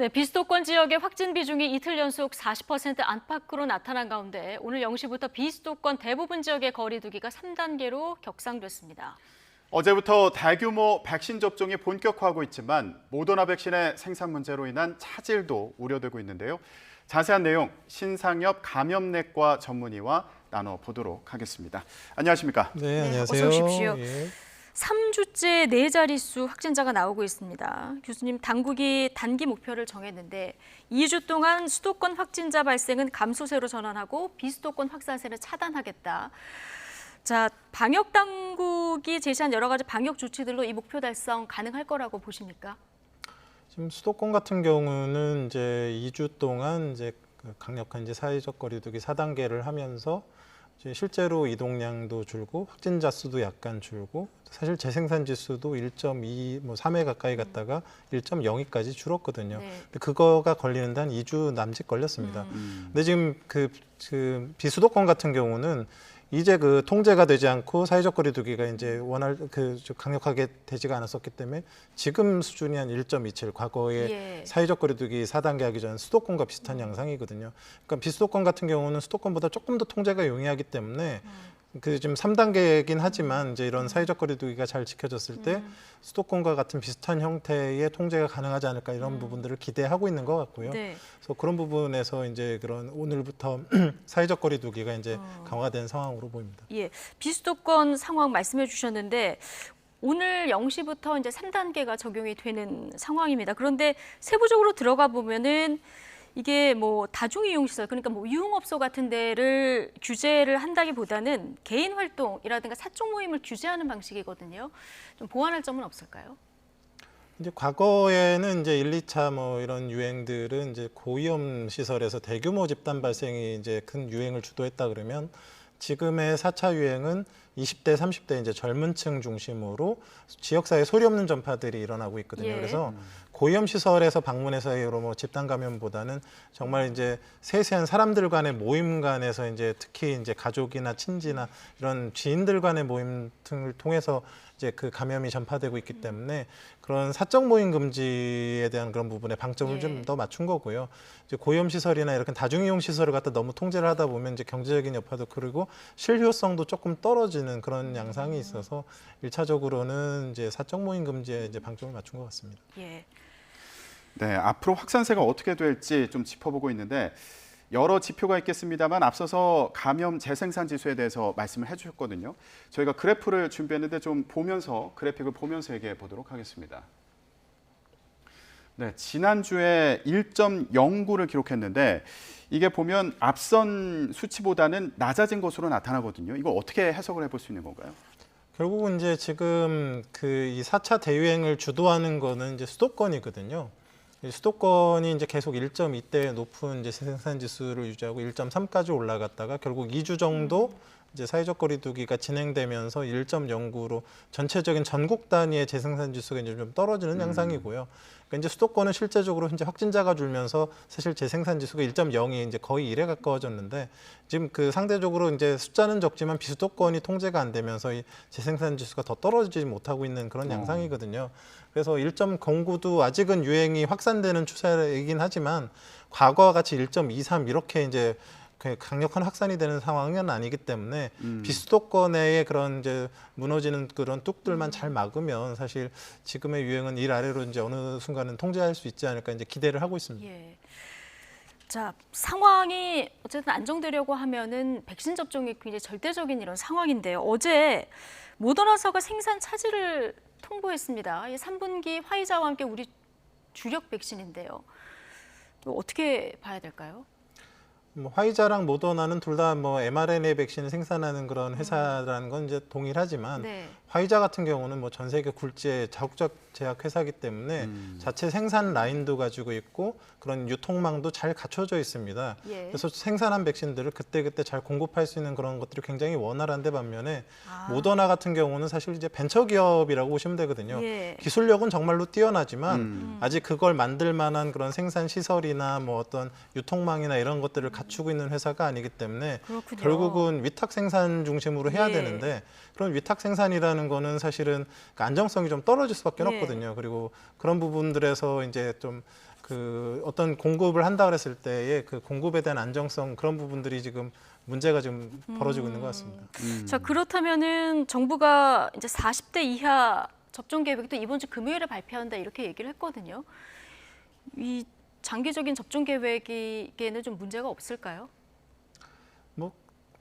네, 비수도권 지역의 확진 비중이 이틀 연속 40% 안팎으로 나타난 가운데 오늘 0시부터 비수도권 대부분 지역의 거리 두기가 3단계로 격상됐습니다. 어제부터 대규모 백신 접종이 본격화하고 있지만 모더나 백신의 생산 문제로 인한 차질도 우려되고 있는데요. 자세한 내용 신상엽 감염내과 전문의와 나눠보도록 하겠습니다. 안녕하십니까? 네, 안녕하세요. 어서 오십시오. 예. 3주째 4자릿수 확진자가 나오고 있습니다. 교수님, 당국이 단기 목표를 정했는데 2주 동안 수도권 확진자 발생은 감소세로 전환하고 비수도권 확산세를 차단하겠다. 자, 방역 당국이 제시한 여러 가지 방역 조치들로 이 목표 달성 가능할 거라고 보십니까? 지금 수도권 같은 경우는 이제 2주 동안 이제 강력한 이제 사회적 거리두기 4단계를 하면서 이제 실제로 이동량도 줄고 확진자 수도 약간 줄고 사실 재생산 지수도 1.2, 뭐 3회 가까이 갔다가 1.02까지 줄었거든요. 네. 근데 그거가 걸리는데 한 2주 남짓 걸렸습니다. 근데 지금 그 비수도권 같은 경우는 이제 그 통제가 되지 않고 사회적 거리두기가 이제 강력하게 되지가 않았었기 때문에 지금 수준이 한 1.27, 과거에 사회적 거리두기 4단계 하기 전 수도권과 비슷한 양상이거든요. 그러니까 비수도권 같은 경우는 수도권보다 조금 더 통제가 용이하기 때문에 그 지금 3단계이긴 하지만 이제 이런 사회적 거리두기가 잘 지켜졌을 때 수도권과 같은 비슷한 형태의 통제가 가능하지 않을까 이런 부분들을 기대하고 있는 것 같고요. 네. 그래서 그런 부분에서 이제 그런 오늘부터 사회적 거리두기가 이제 강화된 상황으로 보입니다. 예, 비수도권 상황 말씀해 주셨는데 오늘 0시부터 이제 3단계가 적용이 되는 상황입니다. 그런데 세부적으로 들어가 보면은 이게 뭐 다중이용시설, 그러니까 뭐 유흥업소 같은 데를 규제를 한다기보다는 개인 활동이라든가 사적 모임을 규제하는 방식이거든요. 좀 보완할 점은 없을까요? 이제 과거에는 이제 1, 2차 뭐 이런 유행들은 이제 고위험 시설에서 대규모 집단 발생이 이제 큰 유행을 주도했다 그러면 지금의 4차 유행은 20대, 30대 이제 젊은 층 중심으로 지역사회 소리 없는 전파들이 일어나고 있거든요. 예. 그래서 고위험 시설에서 방문해서 뭐 집단 감염보다는 정말 이제 세세한 사람들 간의 모임 간에서 이제 특히 이제 가족이나 친지나 이런 지인들 간의 모임 등을 통해서 이제 그 감염이 전파되고 있기 때문에 그런 사적 모임 금지에 대한 그런 부분에 방점을 좀 더 맞춘 거고요. 이제 고위험 시설이나 이렇게 다중이용 시설을 갖다 너무 통제를 하다 보면 이제 경제적인 여파도 그리고 실효성도 조금 떨어지는 그런 양상이 있어서 1차적으로는 이제 사적 모임 금지에 이제 방점을 맞춘 것 같습니다. 예. 네, 앞으로 확산세가 어떻게 될지 좀 짚어보고 있는데 여러 지표가 있겠습니다만 앞서서 감염 재생산 지수에 대해서 말씀을 해주셨거든요. 저희가 그래프를 준비했는데 좀 보면서 그래픽을 보면서 얘기해 보도록 하겠습니다. 네, 지난주에 1.09를 기록했는데 이게 보면 앞선 수치보다는 낮아진 것으로 나타나거든요. 이거 어떻게 해석을 해볼 수 있는 건가요? 결국은 이제 지금 이 4차 대유행을 주도하는 거는 이제 수도권이거든요. 수도권이 이제 계속 1.2대 높은 이제 생산 지수를 유지하고 1.3까지 올라갔다가 결국 2주 정도 이제 사회적 거리두기가 진행되면서 1.09로 전체적인 전국 단위의 재생산 지수가 이제 좀 떨어지는 양상이고요. 그러니까 이제 수도권은 실제적으로 이제 확진자가 줄면서 사실 재생산 지수가 1.0이 이제 거의 1에 가까워졌는데 지금 그 상대적으로 이제 숫자는 적지만 비수도권이 통제가 안 되면서 이 재생산 지수가 더 떨어지지 못하고 있는 그런 양상이거든요. 그래서 1.09도 아직은 유행이 확산되는 추세이긴 하지만 과거와 같이 1.23 이렇게 이제 강력한 확산이 되는 상황은 아니기 때문에 비수도권 내의 그런 이제 무너지는 그런 뚝들만 잘 막으면 사실 지금의 유행은 일 아래로 이제 어느 순간은 통제할 수 있지 않을까 이제 기대를 하고 있습니다. 예. 자, 상황이 어쨌든 안정되려고 하면은 백신 접종이 굉장히 절대적인 이런 상황인데요. 어제 모더나사가 생산 차질을 통보했습니다. 3분기 화이자와 함께 우리 주력 백신인데요. 어떻게 봐야 될까요? 뭐 화이자랑 모더나는 둘 다 뭐 mRNA 백신을 생산하는 그런 회사라는 건 이제 동일하지만 화이자 같은 경우는 뭐 전 세계 굴지의 자국적 제약 회사이기 때문에 자체 생산 라인도 가지고 있고 그런 유통망도 잘 갖춰져 있습니다. 그래서 생산한 백신들을 그때그때 잘 공급할 수 있는 그런 것들이 굉장히 원활한데 반면에 모더나 같은 경우는 사실 이제 벤처 기업이라고 보시면 되거든요. 기술력은 정말로 뛰어나지만 아직 그걸 만들 만한 그런 생산 시설이나 뭐 어떤 유통망이나 이런 것들을 갖추고 있는 회사가 아니기 때문에 그렇군요. 결국은 위탁 생산 중심으로 해야 되는데 그런 위탁 생산이라는 거는 사실은 그 안정성이 좀 떨어질 수밖에 없거든요. 그리고 그런 부분들에서 이제 좀 그 어떤 공급을 한다 그랬을 때의 그 공급에 대한 안정성 그런 부분들이 지금 문제가 좀 벌어지고 있는 것 같습니다. 자, 그렇다면은 정부가 이제 40대 이하 접종 계획도 이번 주 금요일에 발표한다 이렇게 얘기를 했거든요. 이 장기적인 접종 계획에는 좀 문제가 없을까요? 뭐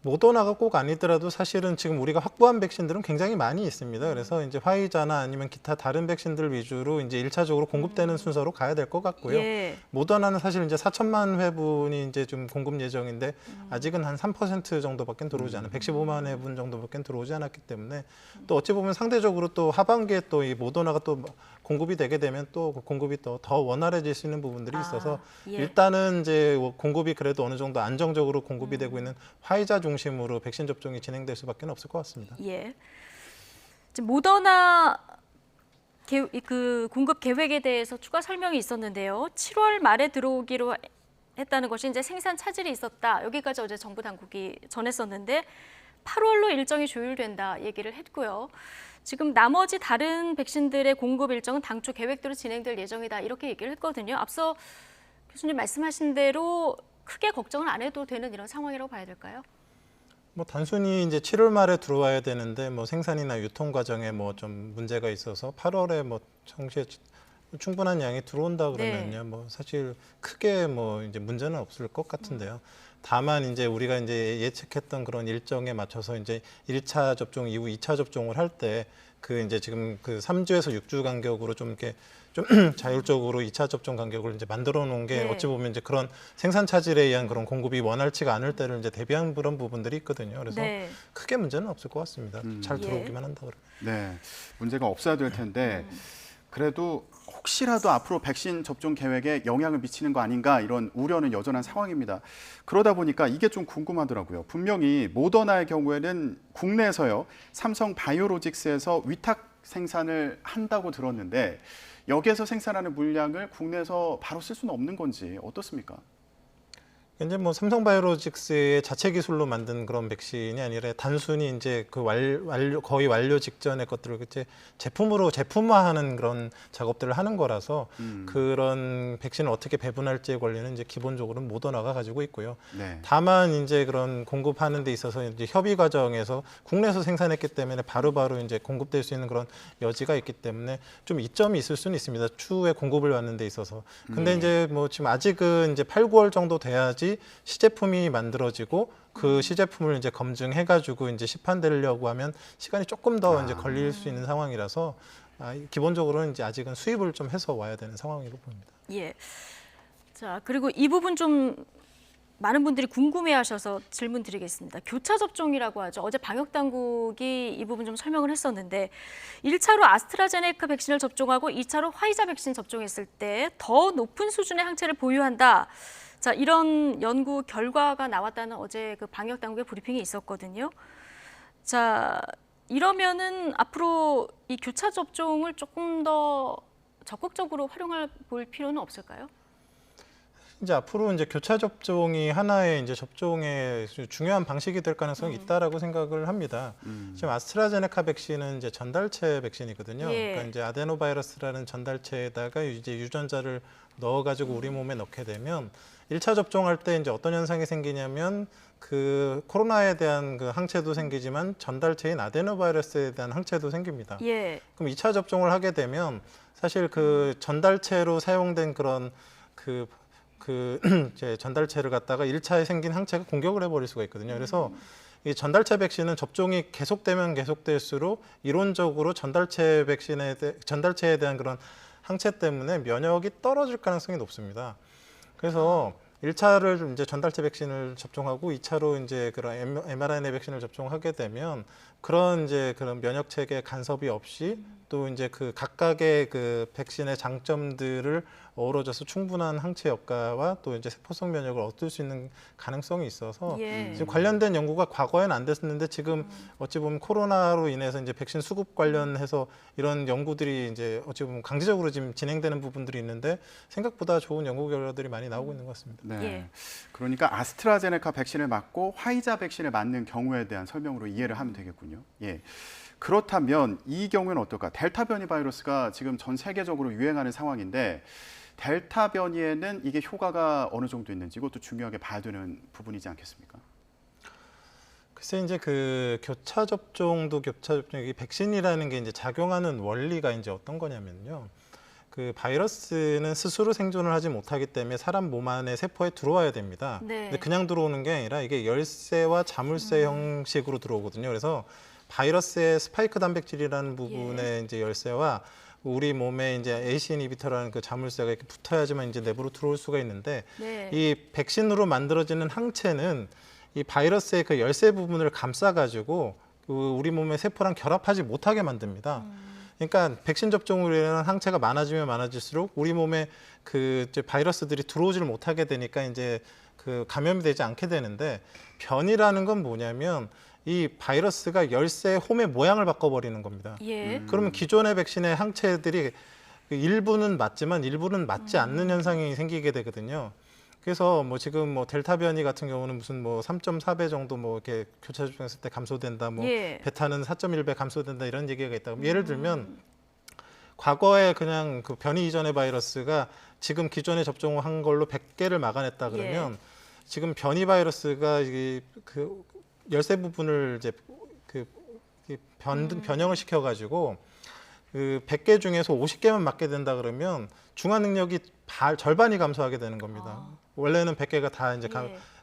모더나가 꼭 아니더라도 사실은 지금 우리가 확보한 백신들은 굉장히 많이 있습니다. 그래서 이제 화이자나 아니면 기타 다른 백신들 위주로 이제 1차적으로 공급되는 순서로 가야 될 것 같고요. 예. 모더나는 사실 이제 4천만 회분이 이제 좀 공급 예정인데 아직은 한 3% 정도밖에 들어오지 않아 115만 회분 정도밖에 들어오지 않았기 때문에 또 어찌 보면 상대적으로 또 하반기에 또 이 모더나가 또 공급이 되게 되면 또 공급이 또 더 원활해질 수 있는 부분들이 있어서 예. 일단은 이제 공급이 그래도 어느 정도 안정적으로 공급이 되고 있는 화이자 중심으로 백신 접종이 진행될 수밖에 없을 것 같습니다. 예. 지금 모더나 그 공급 계획에 대해서 추가 설명이 있었는데요. 7월 말에 들어오기로 했다는 것이 이제 생산 차질이 있었다. 여기까지 어제 정부 당국이 전했었는데 8월로 일정이 조율된다 얘기를 했고요. 지금 나머지 다른 백신들의 공급 일정은 당초 계획대로 진행될 예정이다 이렇게 얘기를 했거든요. 앞서 교수님 말씀하신 대로 크게 걱정을 안 해도 되는 이런 상황이라고 봐야 될까요? 뭐 단순히 이제 7월 말에 들어와야 되는데 뭐 생산이나 유통 과정에 뭐 좀 문제가 있어서 8월에 뭐 정시에 충분한 양이 들어온다 그러면요. 뭐 사실 크게 뭐 이제 문제는 없을 것 같은데요. 다만 이제 우리가 이제 예측했던 그런 일정에 맞춰서 이제 1차 접종 이후 2차 접종을 할 때 그 이제 지금 그 3주에서 6주 간격으로 좀 이렇게 좀 자율적으로 2차 접종 간격을 이제 만들어 놓은 게 네. 어찌 보면 이제 그런 생산 차질에 의한 그런 공급이 원활치가 않을 때를 이제 대비한 그런 부분들이 있거든요. 그래서 네. 크게 문제는 없을 것 같습니다. 잘 예. 들어오기만 한다 그러면. 네, 문제가 없어야 될 텐데 그래도 혹시라도 앞으로 백신 접종 계획에 영향을 미치는 거 아닌가 이런 우려는 여전한 상황입니다. 그러다 보니까 이게 좀 궁금하더라고요. 분명히 모더나의 경우에는 국내에서요, 삼성 바이오로직스에서 위탁 생산을 한다고 들었는데 여기에서 생산하는 물량을 국내에서 바로 쓸 수는 없는 건지 어떻습니까? 현재 뭐 삼성바이오로직스의 자체 기술로 만든 그런 백신이 아니라 단순히 이제 그 거의 완료 직전의 것들을 이제 제품으로 제품화하는 그런 작업들을 하는 거라서 그런 백신을 어떻게 배분할지에 관련은 이제 기본적으로 모더나가 가지고 있고요. 네. 다만 이제 그런 공급하는 데 있어서 이제 협의 과정에서 국내에서 생산했기 때문에 바로바로 이제 공급될 수 있는 그런 여지가 있기 때문에 좀 이점이 있을 수는 있습니다. 추후에 공급을 받는 데 있어서. 근데 이제 뭐 지금 아직은 이제 8, 9월 정도 돼야지 시제품이 만들어지고 그 시제품을 이제 검증해가지고 이제 시판되려고 하면 시간이 조금 더 이제 걸릴 수 있는 상황이라서 기본적으로는 이제 아직은 수입을 좀 해서 와야 되는 상황이라고 봅니다. 예. 자, 그리고 이 부분 좀 많은 분들이 궁금해하셔서 질문 드리겠습니다. 교차 접종이라고 하죠. 어제 방역 당국이 이 부분 좀 설명을 했었는데 1차로 아스트라제네카 백신을 접종하고 2차로 화이자 백신 접종했을 때 더 높은 수준의 항체를 보유한다. 자, 이런 연구 결과가 나왔다는 어제 그 방역 당국의 브리핑이 있었거든요. 자, 이러면은 앞으로 이 교차 접종을 조금 더 적극적으로 활용해 볼 필요는 없을까요? 이제 앞으로 이제 교차 접종이 하나의 이제 접종의 중요한 방식이 될 가능성이 있다라고 생각을 합니다. 지금 아스트라제네카 백신은 이제 전달체 백신이거든요. 예. 그러니까 이제 아데노바이러스라는 전달체에다가 이제 유전자를 넣어가지고 우리 몸에 넣게 되면 1차 접종할 때 이제 어떤 현상이 생기냐면 그 코로나에 대한 그 항체도 생기지만 전달체인 아데노바이러스에 대한 항체도 생깁니다. 예. 그럼 2차 접종을 하게 되면 사실 그 전달체로 사용된 그런 이제 전달체를 갖다가 1차에 생긴 항체가 공격을 해버릴 수가 있거든요. 그래서 이 전달체 백신은 접종이 계속되면 계속될수록 이론적으로 전달체에 대한 그런 항체 때문에 면역이 떨어질 가능성이 높습니다. 그래서 1차를 이제 전달체 백신을 접종하고 2차로 이제 그런 mRNA 백신을 접종하게 되면 그런 면역 체계 간섭이 없이 또 이제 그 각각의 그 백신의 장점들을 어우러져서 충분한 항체 효과와 또 이제 세포성 면역을 얻을 수 있는 가능성이 있어서 예. 지금 관련된 연구가 과거에는 안 됐었는데 지금 어찌 보면 코로나로 인해서 이제 백신 수급 관련해서 이런 연구들이 이제 어찌 보면 강제적으로 지금 진행되는 부분들이 있는데 생각보다 좋은 연구 결과들이 많이 나오고 있는 것 같습니다. 네. 예. 그러니까 아스트라제네카 백신을 맞고 화이자 백신을 맞는 경우에 대한 설명으로 이해를 하면 되겠군요. 예. 그렇다면 이 경우에는 어떨까? 델타 변이 바이러스가 지금 전 세계적으로 유행하는 상황인데 델타 변이에는 이게 효과가 어느 정도 있는지 이것도 중요하게 봐야 되는 부분이지 않겠습니까? 글쎄 이제 그 교차 접종이 백신이라는 게 이제 작용하는 원리가 이제 어떤 거냐면요. 그 바이러스는 스스로 생존을 하지 못하기 때문에 사람 몸 안에 세포에 들어와야 됩니다. 네. 근데 그냥 들어오는 게 아니라 이게 열쇠와 자물쇠 형식으로 들어오거든요. 그래서 바이러스의 스파이크 단백질이라는 부분의 이제 열쇠와 우리 몸에 이제 ACE 이니비터라는 그 자물쇠가 이렇게 붙어야지만 이제 내부로 들어올 수가 있는데 네. 이 백신으로 만들어지는 항체는 이 바이러스의 그 열쇠 부분을 감싸가지고 그 우리 몸의 세포랑 결합하지 못하게 만듭니다. 그러니까 백신 접종으로 인한 항체가 많아지면 많아질수록 우리 몸에 그 이제 바이러스들이 들어오지를 못하게 되니까 이제 그 감염이 되지 않게 되는데 변이라는 건 뭐냐면 이 바이러스가 열쇠 홈의 모양을 바꿔버리는 겁니다. 예. 그러면 기존의 백신의 항체들이 그 일부는 맞지만 일부는 맞지 않는 현상이 생기게 되거든요. 그래서 뭐 지금 뭐 델타 변이 같은 경우는 무슨 뭐 3.4배 정도 뭐 이렇게 교차 접종했을 때 감소된다, 뭐 예. 베타는 4.1배 감소된다 이런 얘기가 있다. 예를 들면 과거에 그냥 그 변이 이전의 바이러스가 지금 기존에 접종한 걸로 100개를 막아냈다 그러면 지금 변이 바이러스가 그 열쇠 부분을 이제 변형을 시켜가지고 그 100개 중에서 50개만 맞게 된다 그러면 중화 능력이 절반이 감소하게 되는 겁니다. 원래는 100개가 다 이제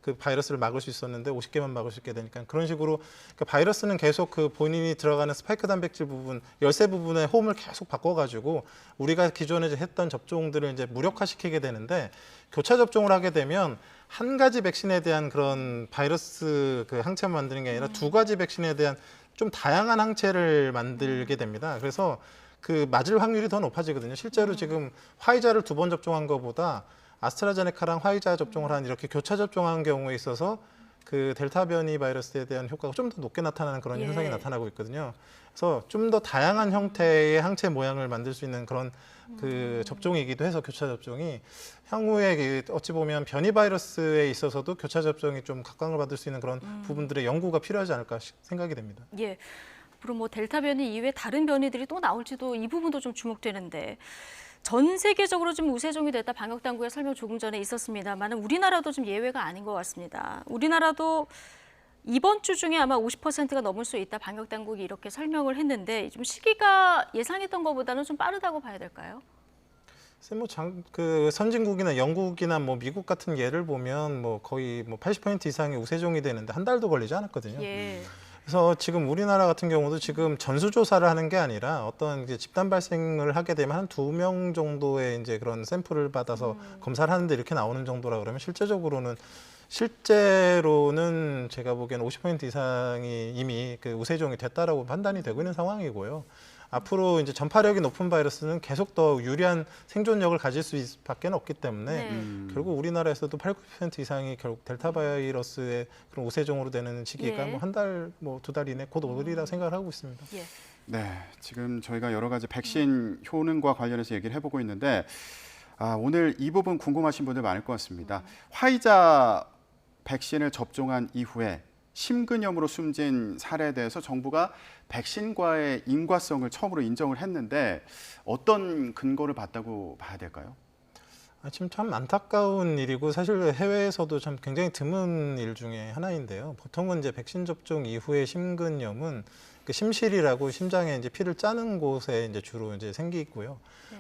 그 바이러스를 막을 수 있었는데 50개만 막을 수 있게 되니까 그런 식으로 그 바이러스는 계속 그 본인이 들어가는 스파이크 단백질 부분, 열쇠 부분의 홈을 계속 바꿔가지고 우리가 기존에 했던 접종들을 이제 무력화시키게 되는데 교차 접종을 하게 되면 한 가지 백신에 대한 그런 바이러스 그 항체만 만드는 게 아니라 두 가지 백신에 대한 좀 다양한 항체를 만들게 됩니다. 그래서 그 맞을 확률이 더 높아지거든요. 실제로 지금 화이자를 2번 접종한 것보다 아스트라제네카랑 화이자 접종을 한 이렇게 교차 접종한 경우에 있어서 그 델타 변이 바이러스에 대한 효과가 좀 더 높게 나타나는 그런 현상이 나타나고 있거든요. 그래서 좀 더 다양한 형태의 항체 모양을 만들 수 있는 그런 그 접종이기도 해서 교차 접종이 향후에 어찌 보면 변이 바이러스에 있어서도 교차 접종이 좀 각광을 받을 수 있는 그런 부분들의 연구가 필요하지 않을까 생각이 됩니다. 예. 앞으로 뭐 델타 변이 이외에 다른 변이들이 또 나올지도 이 부분도 좀 주목되는데 전 세계적으로 좀 우세종이 됐다 방역 당국의 설명 조금 전에 있었습니다만 우리나라도 좀 예외가 아닌 것 같습니다. 우리나라도 이번 주 중에 아마 50%가 넘을 수 있다 방역 당국이 이렇게 설명을 했는데 좀 시기가 예상했던 것보다는 좀 빠르다고 봐야 될까요? 그 선진국이나 영국이나 뭐 미국 같은 예를 보면 뭐 거의 뭐 80% 이상이 우세종이 되는데 한 달도 걸리지 않았거든요. 예. 그래서 지금 우리나라 같은 경우도 지금 전수조사를 하는 게 아니라 어떤 이제 집단 발생을 하게 되면 한 2명 정도의 이제 그런 샘플을 받아서 검사를 하는데 이렇게 나오는 정도라 그러면 실제로는 제가 보기에는 50% 이상이 이미 그 우세종이 됐다라고 판단이 되고 있는 상황이고요. 앞으로 이제 전파력이 높은 바이러스는 계속 더 유리한 생존력을 가질 수밖에 없기 때문에 결국 우리나라에서도 80% 이상이 결국 델타 바이러스의 그런 우세종으로 되는 시기가 뭐 한 달, 뭐 2달 이내 곧 오리라 생각을 하고 있습니다. 예. 네, 지금 저희가 여러 가지 백신 효능과 관련해서 얘기를 해보고 있는데 오늘 이 부분 궁금하신 분들 많을 것 같습니다. 화이자 백신을 접종한 이후에 심근염으로 숨진 사례에 대해서 정부가 백신과의 인과성을 처음으로 인정을 했는데 어떤 근거를 봤다고 봐야 될까요? 지금 참 안타까운 일이고 사실 해외에서도 참 굉장히 드문 일 중에 하나인데요. 보통은 이제 백신 접종 이후에 심근염은 그 심실이라고 심장에 이제 피를 짜는 곳에 이제 주로 이제 생기고요.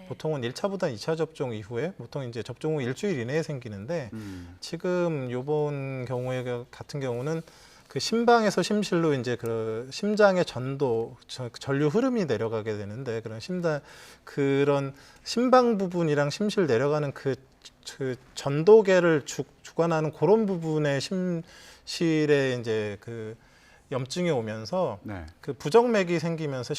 보통은 1차보다 2차 접종 이후에 보통 이제 접종 후 일주일 이내에 생기는데 지금 요번 경우에 같은 경우는 그 심방에서 심실로 이제 그 심장의 전류 흐름이 내려가게 되는데 그런 심방 부분이랑 심실 내려가는 그 전도계를 주관하는 그런 부분의 심실에 이제 그 염증이 오면서 그 부정맥이 생기면서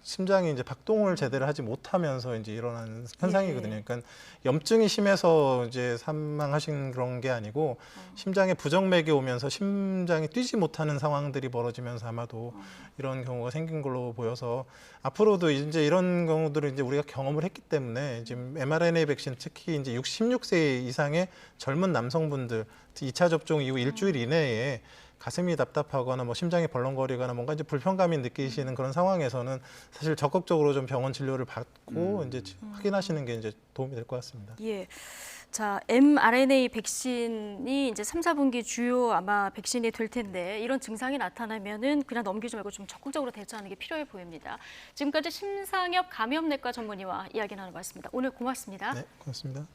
심장이 이제 박동을 제대로 하지 못하면서 이제 일어나는 현상이거든요. 그러니까 염증이 심해서 이제 사망하신 그런 게 아니고 심장에 부정맥이 오면서 심장이 뛰지 못하는 상황들이 벌어지면서 아마도 이런 경우가 생긴 걸로 보여서 앞으로도 이제 이런 경우들을 이제 우리가 경험을 했기 때문에 지금 mRNA 백신 특히 이제 16세 이상의 젊은 남성분들 2차 접종 이후 일주일 이내에 가슴이 답답하거나 뭐 심장이 벌렁거리거나 뭔가 이제 불편감이 느끼시는 그런 상황에서는 사실 적극적으로 좀 병원 진료를 받고 이제 확인하시는 게 이제 도움이 될 것 같습니다. 예. 자, mRNA 백신이 이제 3, 4분기 주요 아마 백신이 될 텐데 이런 증상이 나타나면은 그냥 넘기지 말고 좀 적극적으로 대처하는 게 필요해 보입니다. 지금까지 심상엽 감염내과 전문의와 이야기 나눠봤습니다. 오늘 고맙습니다. 네, 고맙습니다.